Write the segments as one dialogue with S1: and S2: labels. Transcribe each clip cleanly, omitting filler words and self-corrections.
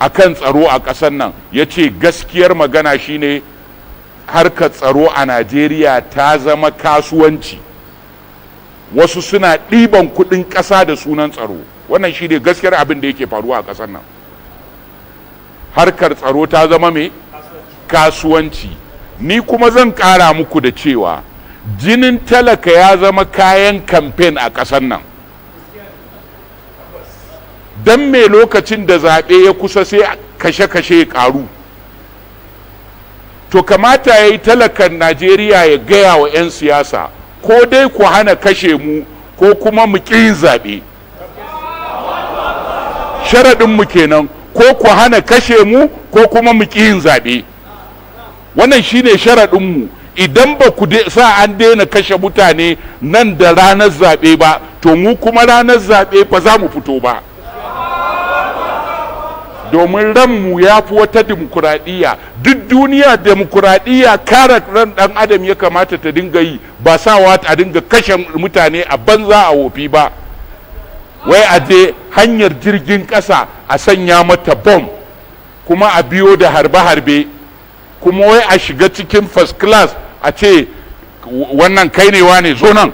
S1: akan tsaro a ƙasar nan, ya ce gaskiyar magana shine harkar tsaro a Najeriya ta zama kasuwanci, wasu suna ɗiban kuɗin ƙasa da sunan tsaro. Wannan shi ne gaskiyar abin da yake faruwa a ƙasar nan. Harkar tsaro ta zama mai kasuwanci. Ni kuma zan ƙara muku da cewa jinin talaka ya zama kayan kamfen a ƙasar nan. Don me lokacin da zaɓe ya kusa sai kashe-kashe ya ƙaru? To kamata ya yi talakan Najeriya ya gaya wa 'yan siyasa, ko dai ku hana kashe mu ko kuma mu ƙi yin zaɓe. Sharaɗinmu kenan, ko ku hana kashe mu ko kuma mu ƙi yin zaɓe. Wannan shine sharaɗinmu. Idan ba ku sa an daina kashe mutane nan da ranar zaɓe ba, to mu kuma ranar zaɓe ba za mu fito ba. Domin ranmu ya fi wata dimokuraɗiyya. Duk duniya dimokuraɗiyya kare ran ɗan adam ya kamata ta dinga yi, ba sawa a dinga kashe mutane a banza a wofi ba. Wai a je hanyar jirgin ƙasa a sanya mata bom, kuma a biyo da harbe-harbe, kuma wai a shiga cikin first class a ce wannan kai ne wane zo nan.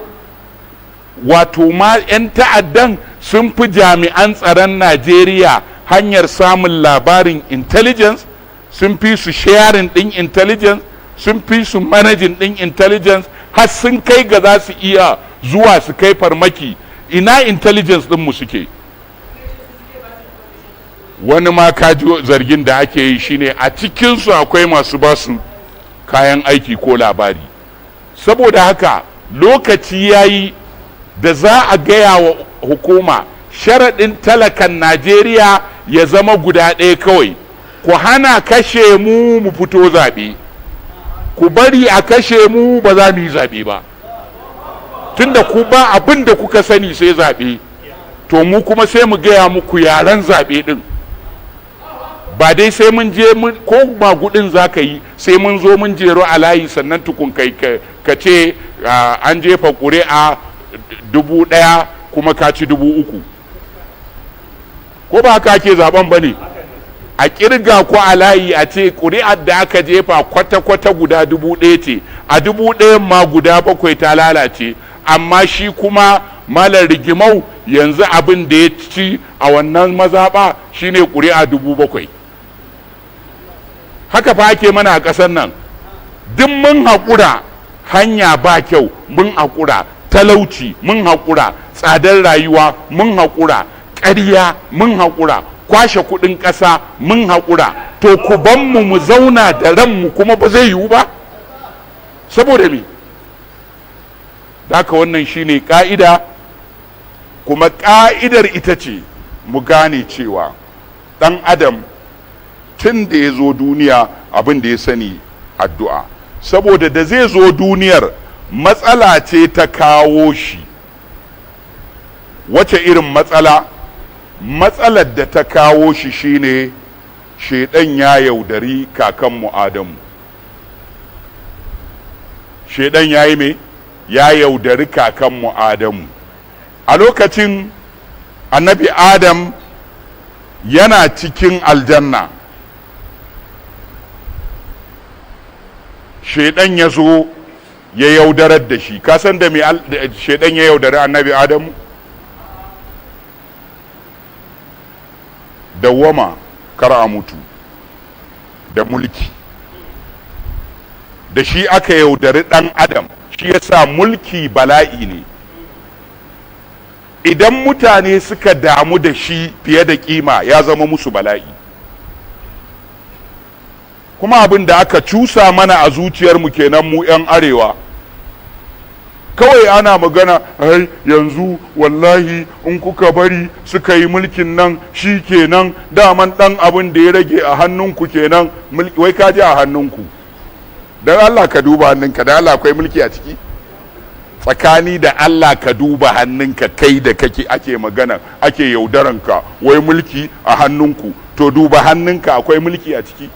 S1: Wato ma 'yan ta'addan sun fi jami'an tsaron Najeriya hanyar samun labarin intelligence, sun fi su sharing ɗin intelligence, sun fi su managing ɗin intelligence, har sun kai ga za su iya zuwa su kai farmaki. Ina intelligence ɗinmu suke? Wani ma kaji zargin da ake yi shine a cikinsu akwai masu basu kayan aiki ko labari. Saboda haka lokaci ya yi da za a gaya wa hukuma sharaɗin talakan Najeriya ya zama guda ɗaya kawai: ku hana kashe mu mu fito zaɓe, ku bari a kashe mu ba za mu yi zaɓe ba. Tunda ku ba abin da kuka sani sai zaɓe, to mu kuma sai mu gaya muku yaren zaɓe ɗin. Ba dai sai mun je ko magudin za ka yi sai mun zo mun jero a layi sannan tukun kai ka ce an jefa ƙuri'a 1000 kuma ka ci 3000. Ko ba haka ake zaben ba ne? A kirga ko a layi a ce ƙuri'ar da aka jefa kwata-kwata guda 1000 ce, a 1000 ma guda 7 ta lalace, amma shi kuma malar rigimau yanzu abin da ya ci a wannan mazaɓa shine ƙuri'a 7,000. Haka fa ake mana a ƙasar nan. Duk mun haƙura, hanya ba kyau mun haƙura, talauci mun haƙura, tsadar rayuwa mun haƙura, ƙarya mun haƙura, kwashe kuɗin ƙasa mun haƙura. To ku banmu mu zauna da ranmu kuma ba zai yiwu ba? Saboda me? Haka wannan shine ƙa'ida, kuma ƙa'idar ita ce mu gane cewa ɗan adam tun da ya zo duniya abin da ya sani addu'a. Saboda da zai zo duniyar matsala ce ta kawo shi. Wace irin matsala? Matsalar da ta kawo shi shine shedan ya yaudari kakanmu Adamu. Shedan ya yi me? Ya yaudari kakanmu Adamu. A lokacin annabi Adam yana cikin aljanna, shedan ya zo ya yaudarar da shi. Ka san da me shedan ya yaudari annabi Adamu? Dawwama kar a mutu, da mulki. Da shi aka yaudari ɗan adam. Shi yasa mulki bala'i ne. Idan mutane suka damu da shi fiye da kima ya zama musu bala'i. Kuma abin da aka cusa mana a zuciyarmu kenan mu 'yan arewa. Kawai ana magana, ai yanzu wallahi in kuka bari suka yi mulkin nan shi kenan, daman ɗan abin da ya rage a hannunku kenan. Wai ka ji a hannunku? Don Allah ka duba hannunka, da Allah akwai mulki a ciki? Tsakani da Allah ka duba hannunka, kai da kake ake magana ake yaudaranka wai mulki a hannunku, to duba hannunka, akwai mulki a ciki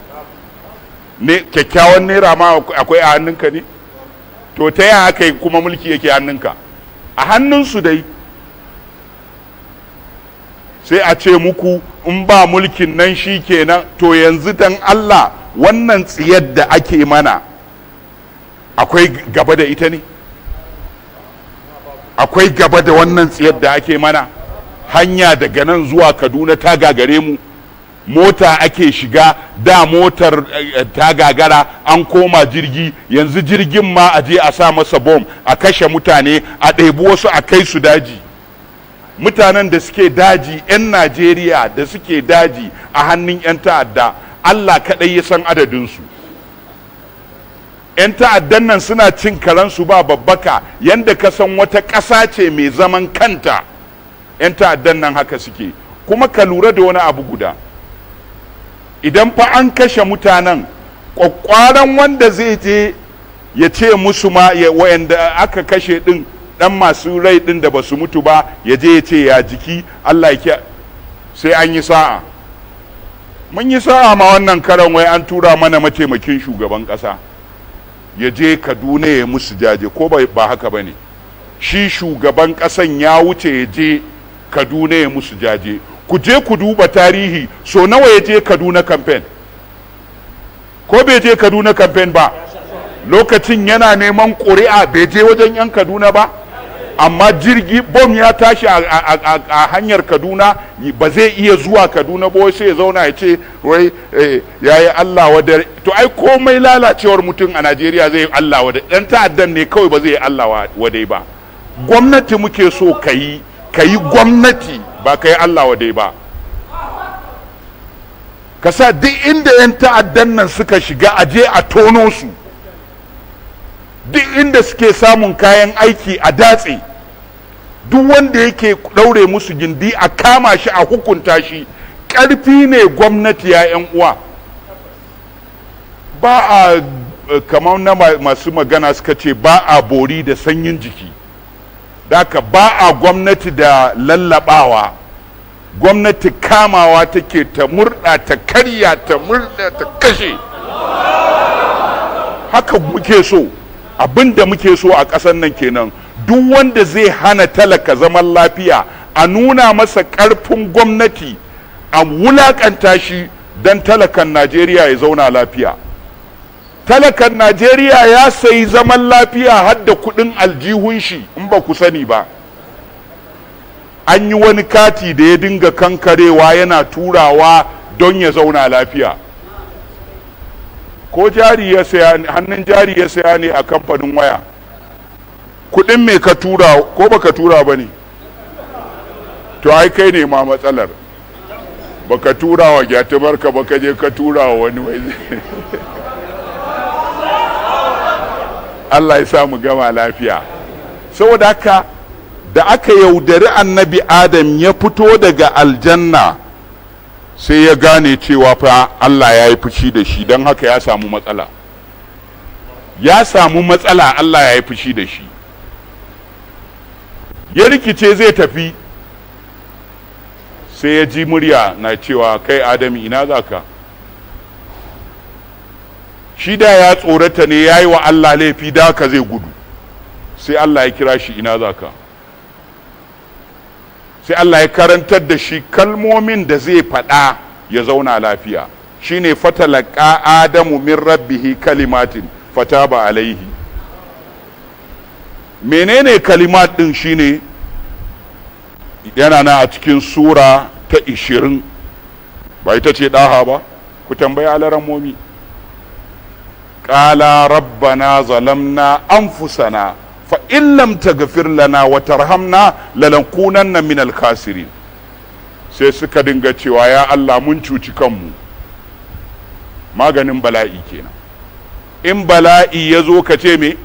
S1: ne? Kyakkyawan naira ma akwai a hannunka ne? To ta yaya aka yi kuma mulki yake hannunka? A hannunsu dai. sai a ce muku in ba mulkin nan shi kenan. To yanzu dan Allah wannan tsiyar da ake mana akwai gaba da ita ne? Akwai gaba da wannan tsiyar da ake mana? Hanya daga nan zuwa Kaduna ta gagare mu, mota ake shiga, da motar ta gagara an koma jirgi, yanzu jirgin ma a je a sa masa bom a kashe mutane, a ɗebi wasu a kai su daji. Mutanen da suke daji, 'yan Najeriya da suke daji a hannun 'yan ta'adda, Allah kaɗai ya san adadinsu. 'Yan ta'addan nan suna cin karansu ba babbaka, yanda ka san wata ƙasa ce mai zaman kanta. 'Yan ta'addan nan haka suke. Kuma ka lura da wani abu guda, idan fa an kashe mutanen, ƙwaƙƙwaran wanda zai je ya ce musu ma wayanda aka kashe ɗin, ɗan masu rai ɗin da ba su mutu ba, ya je ya ce ya jiki, Allah ya sai an yi sa'a. Mun yi sa'a ma wannan karan wai an tura mana mataimakin shugaban ƙasa ya je Kaduna ya musu jaje, ko ba haka ba ne? Shi shugaban ƙasan ya wuce ya je Kaduna ya musu jaje. Ku je ku duba tarihi, so nawa ya je Kaduna campaign? Ko bai je Kaduna campaign ba? Lokacin yana neman ƙuri'a bai je wajen 'yan Kaduna ba? Amma jirgi bom ya tashi a hanyar Kaduna, ba zai iya zuwa Kaduna ba, sai ya zauna ya ce wai yayi Allah wada. To ai komai lalacewar mutum a Najeriya zai yi Allah wada. Dan ta'addan ne kawai ba zai yi Allah wadai ba. Gwamnati muke so kayi gwamnati, ba kai Allah wadai ba. Ka sa duk inda 'yan ta'addan nan suka shiga aje a tono su, duk inda suke samun kayan aiki a datse, duk wanda yake ɗaure musu gindi a kama shi, a hukunta shi. Ƙarfi ne gwamnati ya 'yan uwa. Ba a kamar na masu magana suka ce ba a bori da sanyin jiki. Daka ba a gwamnati da lallabawa, gwamnati kamawa take, ta murɗa, ta karya, ta murɗa, ta kashe. Haka muke so, abinda muke so a ƙasar nan kenan. Duk wanda zai hana talaka zaman lafiya, a nuna masa ƙarfin gwamnati, a wulaƙanta shi don talakan Najeriya ya zauna lafiya. Talakan Najeriya ya sayi zaman lafiya har da kudin aljihun shi, in ba ku sani ba. An yi wani kati da ya dinga kankarewa yana turawa don ya zauna lafiya. Ko jari ya saya, hannun jari ya saya ne a kamfanin waya. Kudin me ka tura ko baka tura ba ne? To ai kai ne ma matsalar. Baka tura wa gyatumarka, baka je ka tura wa wani wai. Allah ya sa mu gama lafiya. Saboda haka da aka yaudari annabi Adam ya fito daga aljanna, sai ya gane cewa fa Allah ya yi fushi da shi, don haka ya samu matsala. Ya samu matsala, Allah ya yi fushi da shi. Ya rikice zai tafi, sai ya ji murya na cewa kai Adam ina za ka? Shi da ya tsorata ne, ya yi wa Allah laifi, da haka zai gudu. Sai Allah ya kira shi ina za ka? Sai Allah ya karantar da shi kalmomin da zai faɗa ya zauna lafiya. Shine fatalaka Adamu min rabbihi kalimatin fataba alaihi. Menene kalimat din? Shine yana na a cikin sura ta 20, ba ita ce daha ba? Ku tambayi alarammomi. Qala rabbana zalamna anfusana fa in lam taghfir lana wa tarhamna lanakunanna minal khasirin. Sai suka dinga cewa ya Allah mun cuci kanmu. Maganin bala'i kenan. In bala'i ya zo ka ce me?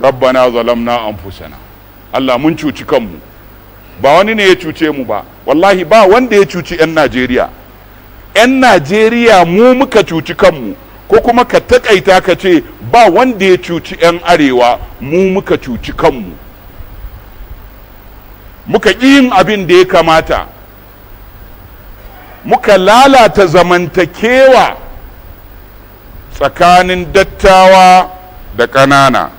S1: Rabbana zalamna anfusana. Allah mun cuci kanmu. Ba wani ne ya cuce mu ba, wallahi ba wanda ya cuci 'yan Najeriya. 'Yan Najeriya mu muka cuci kanmu, ko kuma ka takaita ka ce ba wanda ya cuci 'yan arewa, mu muka cuci kanmu. Muka ƙi yin abin da ya kamata, muka lalata zamantakewa tsakanin dattawa da ƙanana.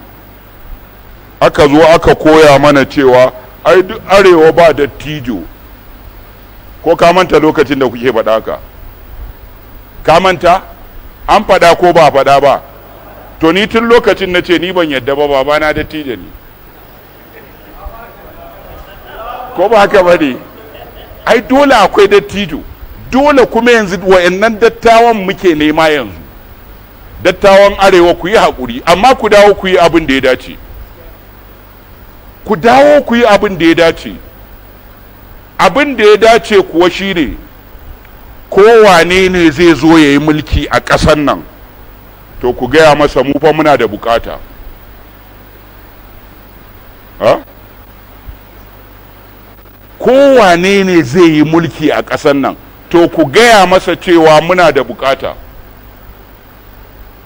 S1: Aka zo aka koya mana cewa ai duk arewa ba dattijo, ko ka manta lokacin da kuke faɗa haka? Ka manta an faɗa ko ba faɗa ba? To ni tun lokacin na ce ni ban yadda ba, babana dattijo ne, ko ba haka ba ne? Ai dole akwai dattijo, dole kuma yanzu wa'annan dattawan muke nema yanzu. Dattawan arewa ku yi haƙuri, amma ku dawo ku yi abin da ya dace, ku dawo ku yi abin da ya dace. Abin da ya dace kuwa shine kowane ne zai zo ya yi mulki a ƙasar nan, to ku gaya masa mu fa muna da bukata. Kowane ne zai yi mulki a ƙasar nan, to ku gaya masa cewa muna da bukata.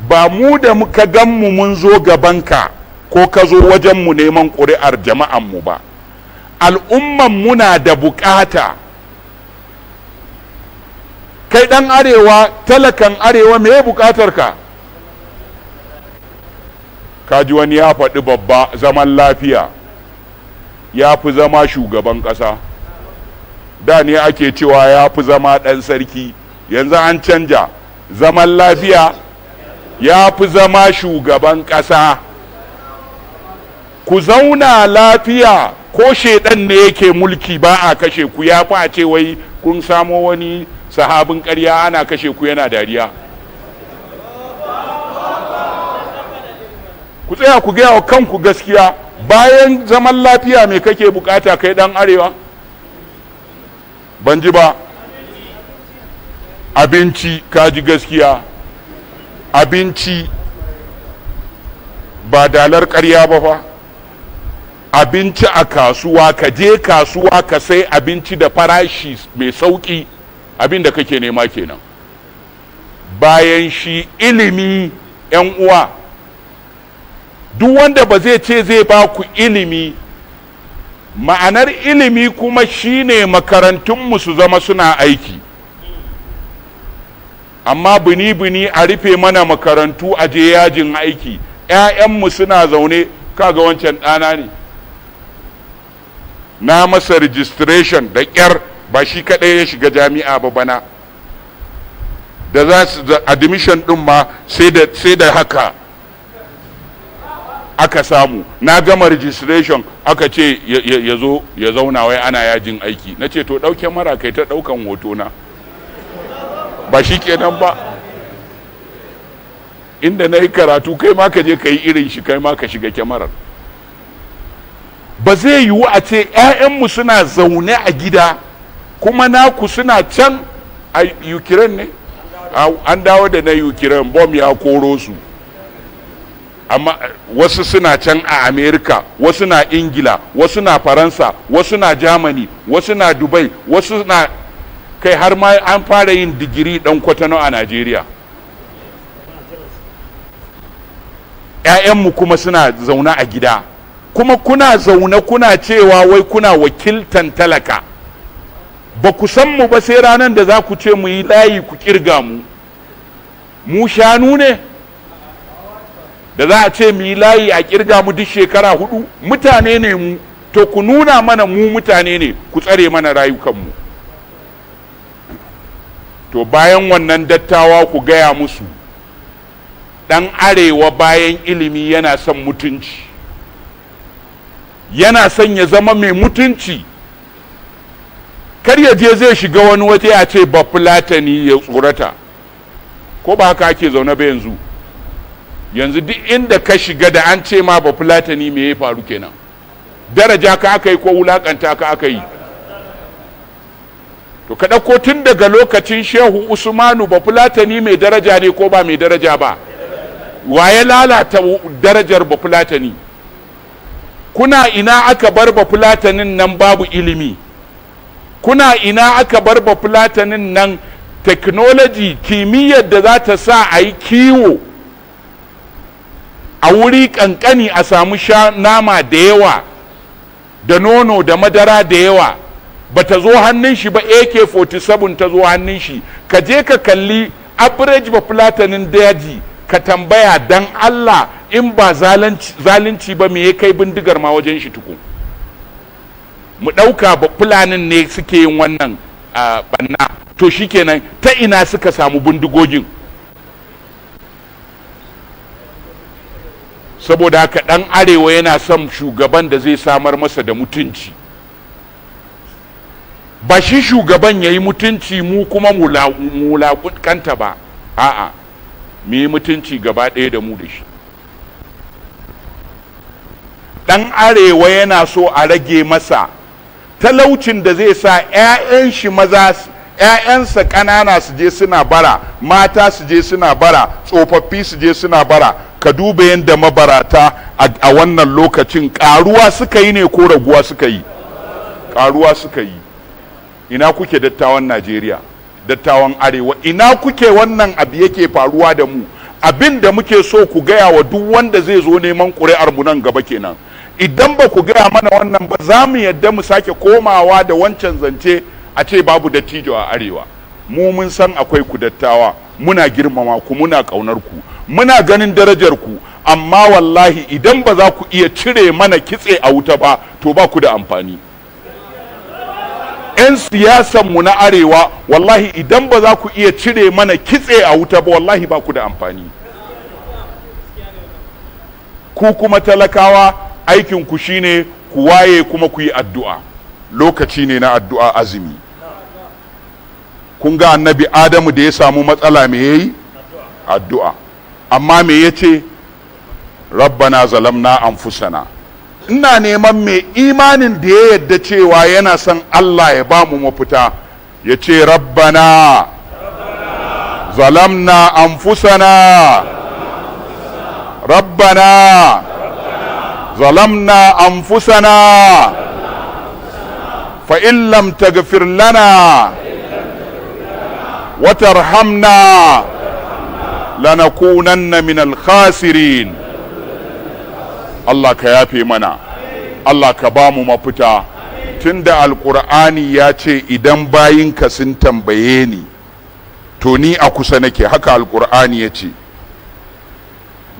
S1: Ba mu da muka gan mu mun zo gabanka ko ka zo wajenmu neman ƙuri'ar jama'anmu ba, al'umman muna da bukata. Kai ɗan arewa, talakan arewa, me bukatar ka? Kaji wani ya faɗi babba, zaman lafiya ya fi zama shugaban ƙasa. Da ne ake cewa ya fi zama ɗan sarki, yanzu an canja, zaman lafiya ya fi zama shugaban ƙasa. Ku zauna lafiya, ko shedan ne yake mulki ba a kashe ku, ya fi a ce wai kun samo wani sahabin ƙarya ana kashe ku yana dariya. Ku tsaya ku gaya wa kanku gaskiya, bayan zaman lafiya me kake bukata kai dan arewa? Ban ji ba. Abinci, kaji gaskiya, abinci ba dalar ƙarya ba fa. Abinci a kasuwa, ka je kasuwa ka sai abinci da farashi mai sauƙi, abin da kake nema kenan. Bayan shi ilimi, 'yan uwa, duk wanda ba zai ce zai ba ku ilimi, ma'anar ilimi kuma shine makarantunmu su zama suna aiki. Amma bini-bini a rufe mana makarantu a je yajin aiki, 'ya'yanmu suna zaune. Kaga wancan ɗana ne, na masa registration da ƙyar, ba shi kaɗai ya shiga jami'a ba bana, da za su admission ɗin ma sai da haka aka samu. Na gama registration aka ce ya zo ya zauna wai ana yajin aiki. Na ce to ɗauke mara kai ta ɗaukan hoto na, ba shi kenan ba? Inda na yi karatu kai ma ka je ka yi irin shi, kai ma ka shiga kyamarar. Ba zai yiwu a ce 'ya'yanmu suna zaune a gida kuma naku suna can a Ukraine ne, an dawo da na Ukraine, bom ya koro su, amma wasu suna can a Amerika, wasu na Ingila, wasu na Faransa, wasu na Germany, wasu na Dubai, wasu na kai har ma an fara yin digiri ɗan kwatano a Najeriya. 'Ya'yanmu kuma suna zaune a gida, kuma kuna zaune kuna cewa wai kuna wakiltan talaka. Ba ku san mu ba sai ranar da za ku ce mu yi layi ku kirga mu. Mu shanu ne da za a ce mu yi layi a kirga mu duk shekara 4? Mutane ne mu, to ku nuna mana mu mutane ne, ku tsare mana rayukanmu. To bayan wannan dattawa ku gaya musu, ɗan arewa bayan ilimi yana son mutunci, yana son ya zama mai mutunci. Kar ya je zai shiga wani waje a ce ba fulatani ya tsorata, ko ba haka ake zaune ba yanzu? Yanzu duk inda ka shiga da an ce ma ba fulatani me ya faru kenan? Daraja ka aka yi ko wulakanta ka aka yi? To ka ɗauko tun daga lokacin Shehu Usmanu, ba fulatani mai daraja ne ko ba mai daraja ba? Wa ya lalata darajar ba fulatani? Kuna ina aka bar ba fulatanin nan babu ilimi? Kuna ina aka bar ba fulatanin nan technology, kimiyyar da za ta sa a yi kiwo a wuri kankani a samu nama da yawa, da nono da madara da yawa, ba ta zo hannun shi ba. AK-47 ta zo hannun shi. Ka je ka kalli average ba fulatanin daji, ka tambaya dan Allah, in ba zalunci ba me ya kai bindigar ma wajen shi tuku? Mu ɗauka ba fulanin ne suke yin wannan banna, to shikenan ta ina suka samu bindigogin? Saboda haka ɗan arewa yana son shugaban da zai samar masa da mutunci, ba shi shugaban ya yi mutunci mu kuma mulaƙunkanta ba, a'a mu yi mutunci gaba ɗaya da mu da shi. ɗan arewa yana so a rage masa talaucin da zai sa 'ya'yan shi maza, 'ya'yansa ƙanana su je suna bara, mata su je suna bara, tsofaffi su je suna bara. Ka duba yadda mabarata a wannan lokacin ƙaruwa suka yi ne ko raguwa suka yi? Ƙaruwa suka yi. Ina kuke dattawan Najeriya, dattawan arewa, ina kuke wannan abu yake faruwa da mu? Abin da muke so ku gaya wa duk wanda zai zo neman ƙuri'ar mu nan gaba kenan. Idan ba ku gaya mana wannan ba, za mu yadda mu sake komawa da wancan zance a ce babu dattijo a arewa. Mu mun san akwai ku dattawa, muna girmama ku, muna ƙaunar ku, muna ganin darajar ku, amma wallahi idan ba za ku iya cire mana kitse a wuta ba, to ba ku da amfani. 'Yan siyasanmu na arewa, wallahi idan ba za ku iya cire mana kitse a wuta ba, wallahi ba ku da amfani. Ku kuma talakawa, aikinku shine ku waye kuma ku yi addu'a. Lokaci ne na addu'a, azumi. Kun ga annabi Adamu da ya samu matsala me yayi? Addu'a. Amma me yace? Rabbana zalamna anfusana. Ina neman mai imanin da ya yadda cewa yana son Allah ya ba mu mafita, ya ce Rabbana zalamna anfusana, Rabbana zalamna anfusana, fa in lam taghfir lana wa tarhamna lanakunanna min al-khasirin. Allah ka yafe mana, Allah ka ba mu mafita. Tunda alkur'ani ya ce idan bayinka sun tambaye ni, to ni a kusa nake, haka alkur'ani ya ce.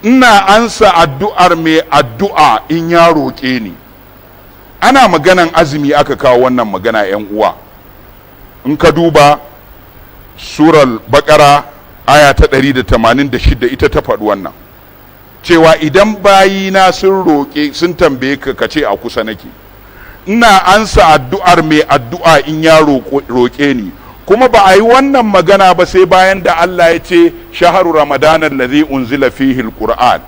S1: Ina ansa addu'ar mai addu'a in ya roƙe ni. Ana maganan azumi aka kawo wannan magana 'yan uwa. In ka duba surar Baƙara aya ta 186 ita ta faɗi wannan. Cewa idan bayina sun roƙe, sun tambaye ka, ka ce a kusa nake. Ina ansa addu'ar mai addu'a in ya roƙe ni. Kuma ba a yi wannan magana ba sai bayan da Allah ya ce shaharu ramadana allazi unzila fihi alquran,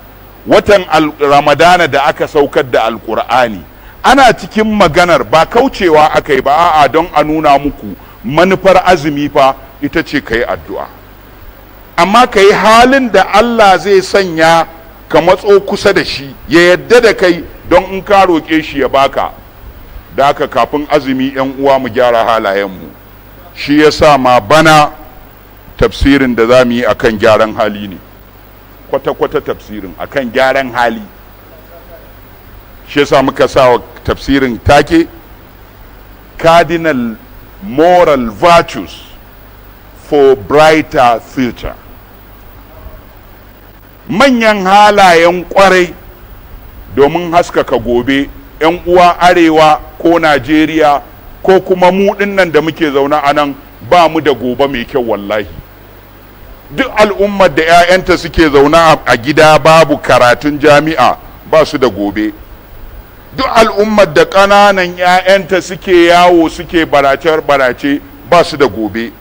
S1: watan ramadana da aka saukar da alqur'ani. Ana cikin maganar ba kaucewa aka yi ba, a'a don a nuna muku manufar azumi fa ita ce ka yi addu'a. Amma ka yi halin da Allah zai sanya ka matso kusa da shi, ya yadda da kai don in ka roƙe shi ya baka. Da haka kafin azumi 'yan uwa mu gyara halayenmu. Shi ya sa ma bana tafsirin da za mu yi akan gyaran hali ne, kwata-kwata tafsirin akan gyaran hali. Shi ya sa muka sa wa tafsirin take cardinal moral virtues for brighter future. Manyan halayen kwarai domin haskaka gobe. 'Yan uwa arewa ko Najeriya ko kuma mu dinnan da muke zaune a nan, ba mu da gobe mai kyau wallahi. Duk al'ummar da 'ya'yanta suke zaune a gida babu karatun jami'a, ba su da gobe. Duk al'ummar da ƙananan 'ya'yanta suke yawo suke barace-barace, ba su da gobe.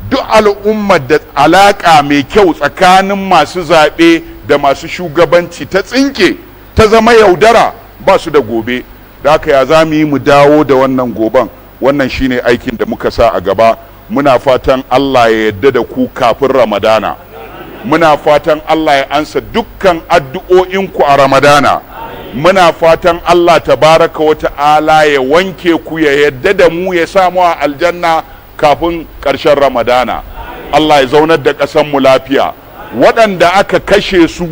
S1: Duk al'ummar da alaƙa mai kyau tsakanin masu zaɓe da masu shugabanci ta tsinke, ta zama yaudara, ba su da gobe. Da haka ya za mu yi mu dawo da wannan goben? Wannan shine aikin da muka sa a gaba. Muna fatan Allah ya yarda da ku kafin Ramadana. Muna fatan Allah ya ansa dukkan addu'o'inku a Ramadana. Muna fatan Allah tabaraka wa ta'ala ya wanke ku, ya yarda da mu, ya samu a aljanna kafin ƙarshen Ramadana. Allah ya zaunar da ƙasarmu lafiya. Waɗanda aka kashe su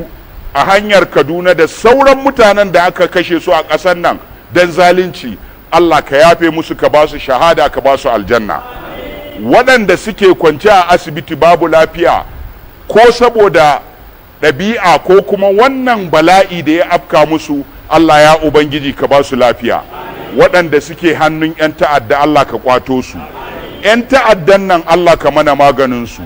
S1: a hanyar Kaduna da sauran mutanen da aka kashe su a ƙasar nan don zalunci, Allah ka yafe musu, ka ba su shahada, ka ba su aljanna. Waɗanda suke kwance a asibiti babu lafiya ko saboda ɗabi'a ko kuma wannan bala'i da ya afka musu, Allah ya Ubangiji ka ba su lafiya. Waɗanda suke hannun 'yan ta'adda, Allah ka kwato su. 'yan ta'addan nan Allah ka mana maganinsu,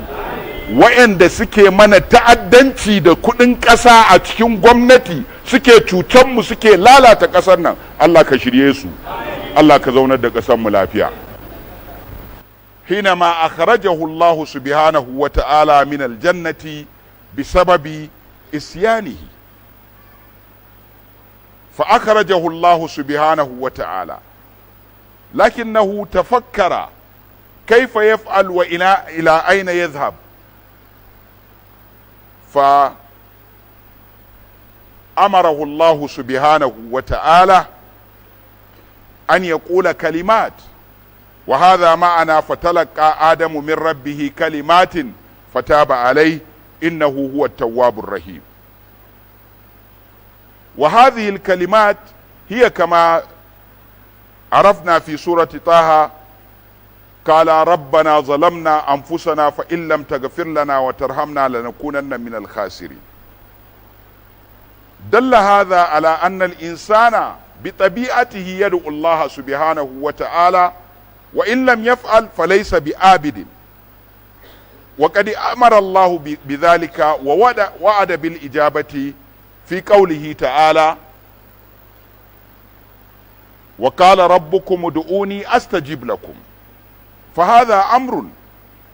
S1: wa'yanda suke mana ta'addanci da kuɗin ƙasa a cikin gwamnati suke cutanmu suke lalata ƙasar nan, Allah ka shirye su, Allah ka zaunar da ƙasarmu lafiya. حينما أخرجه الله سبحانه وتعالى من الجنة بسبب إسيانه، فأخرجه الله سبحانه وتعالى، لكنه تفكر كيف يفعل وإلى أين يذهب، فأمره الله سبحانه وتعالى أن يقول كلمات، وهذا معنا فتلقى آدم من ربه كلمات فتاب عليه إنه هو التواب الرحيم. وهذه الكلمات هي كما عرفنا في سورة طه، قال ربنا ظلمنا أنفسنا فإن لم تغفر لنا وترحمنا لنكونن من الخاسرين. دل هذا على أن الإنسان بطبيعته يدعو الله سبحانه وتعالى، وإن لم يفعل فليس بعابد، وقد أمر الله بذلك ووعد بالإجابة في قوله تعالى: وقال ربكم ادعوني أستجب لكم. فهذا أمر.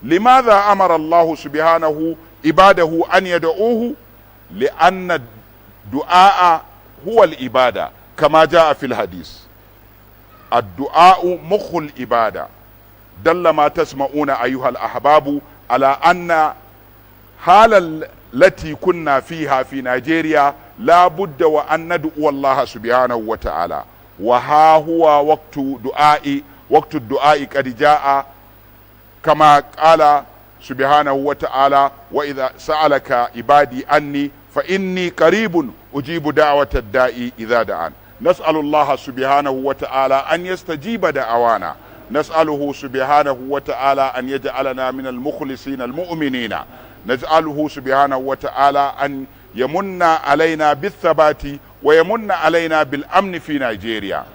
S1: لماذا أمر الله سبحانه عباده أن يدعوه؟ لأن الدعاء هو العبادة كما جاء في الحديث، الدعاء مخ العبادة. دل ما تسمعون أيها الأحباب على أن حال التي كنا فيها في نيجيريا لا بد وأن ندعو الله سبحانه وتعالى، وها هو وقت الدعاء قد جاء، كما قال سبحانه وتعالى: وإذا سألك عبادي عني فإني قريب أجيب دعوة الداعي إذا دعان. نسأل الله سبحانه وتعالى أن يستجيب دعوانا، نسأله سبحانه وتعالى أن يجعلنا من المخلصين المؤمنين، نسأله سبحانه وتعالى أن يمن علينا بالثبات ويمن علينا بالأمن في نيجيريا.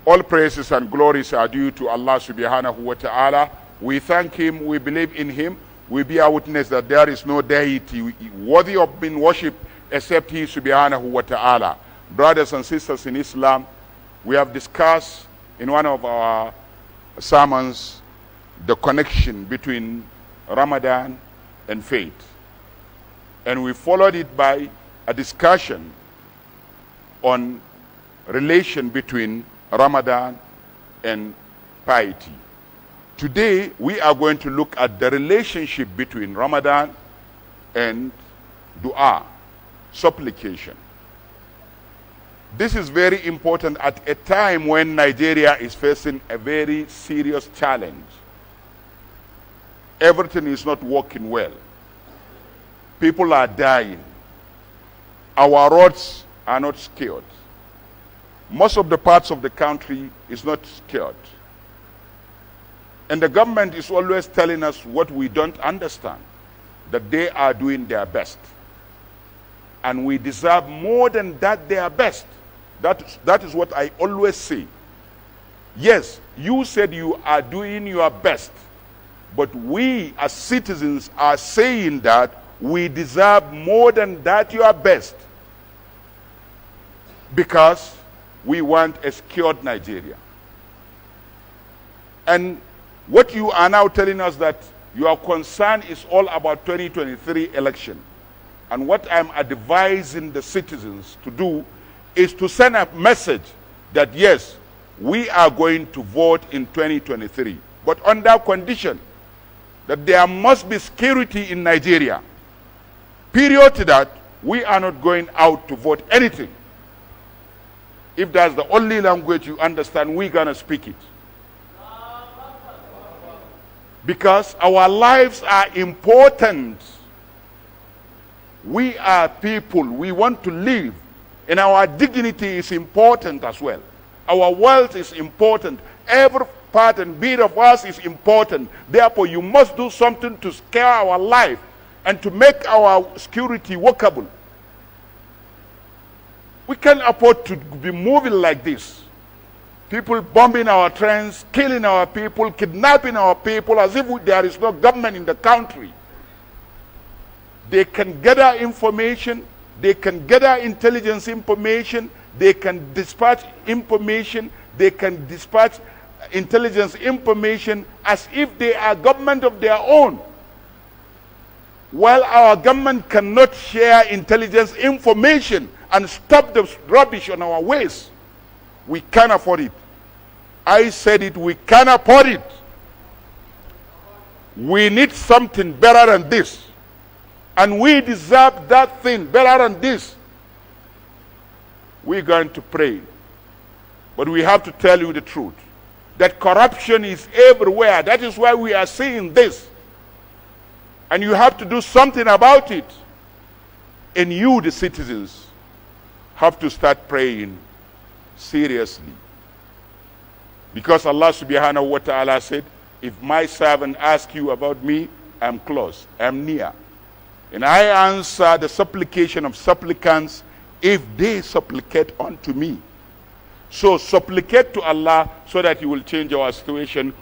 S1: All praises and glories are due to Allah subhanahu wa ta'ala. We thank Him, we believe in Him, we bear witness that there is no deity worthy of being worshipped except He subhanahu wa ta'ala. Brothers and sisters in Islam, we have discussed in one of our sermons the connection between Ramadan and faith. And we followed it by a discussion on relation between Ramadan and piety. Today we are going to look at the relationship between Ramadan and dua, supplication. This is very important at a time when Nigeria is facing a very serious challenge. Everything is not working well. People are dying. Our roads are not secured. Most of the parts of the country is not secured. And the government is always telling us what we don't understand, that they are doing their best. And we deserve more than that, their best. That is what I always say. Yes, you said you are doing your best, but we as citizens are saying that we deserve more than that, your best, because we want a secured Nigeria. And what you are now telling us, that your concern is all about 2023 election. And what I'm advising the citizens to do is to send a message that yes, we are going to vote in 2023, but under condition that there must be security in Nigeria. Period to that, we are not going out to vote anything. If that's the only language you understand, we're going to speak it. Because our lives are important. We are people. We want to live. And our dignity is important as well. Our wealth is important. Every part and bit of us is important. Therefore, you must do something to scare our life and to make our security workable. We can't afford to be moving like this. People bombing our trains, killing our people, kidnapping our people as if there is no government in the country. They can gather information, they can gather intelligence information, they can dispatch information, they can dispatch intelligence information as if they are government of their own. While our government cannot share intelligence information and stop the rubbish on our ways, we can't afford it. I said it, we can't afford it. We need something better than this. And we deserve that thing better than this. We're going to pray. But we have to tell you the truth. That corruption is everywhere. That is why we are seeing this. And you have to do something about it. And you, the citizens, have to start praying seriously. Because Allah subhanahu wa ta'ala said, if my servant asks you about me, I'm close, I'm near. And I answer the supplication of supplicants if they supplicate unto me. So supplicate to Allah so that He will change our situation.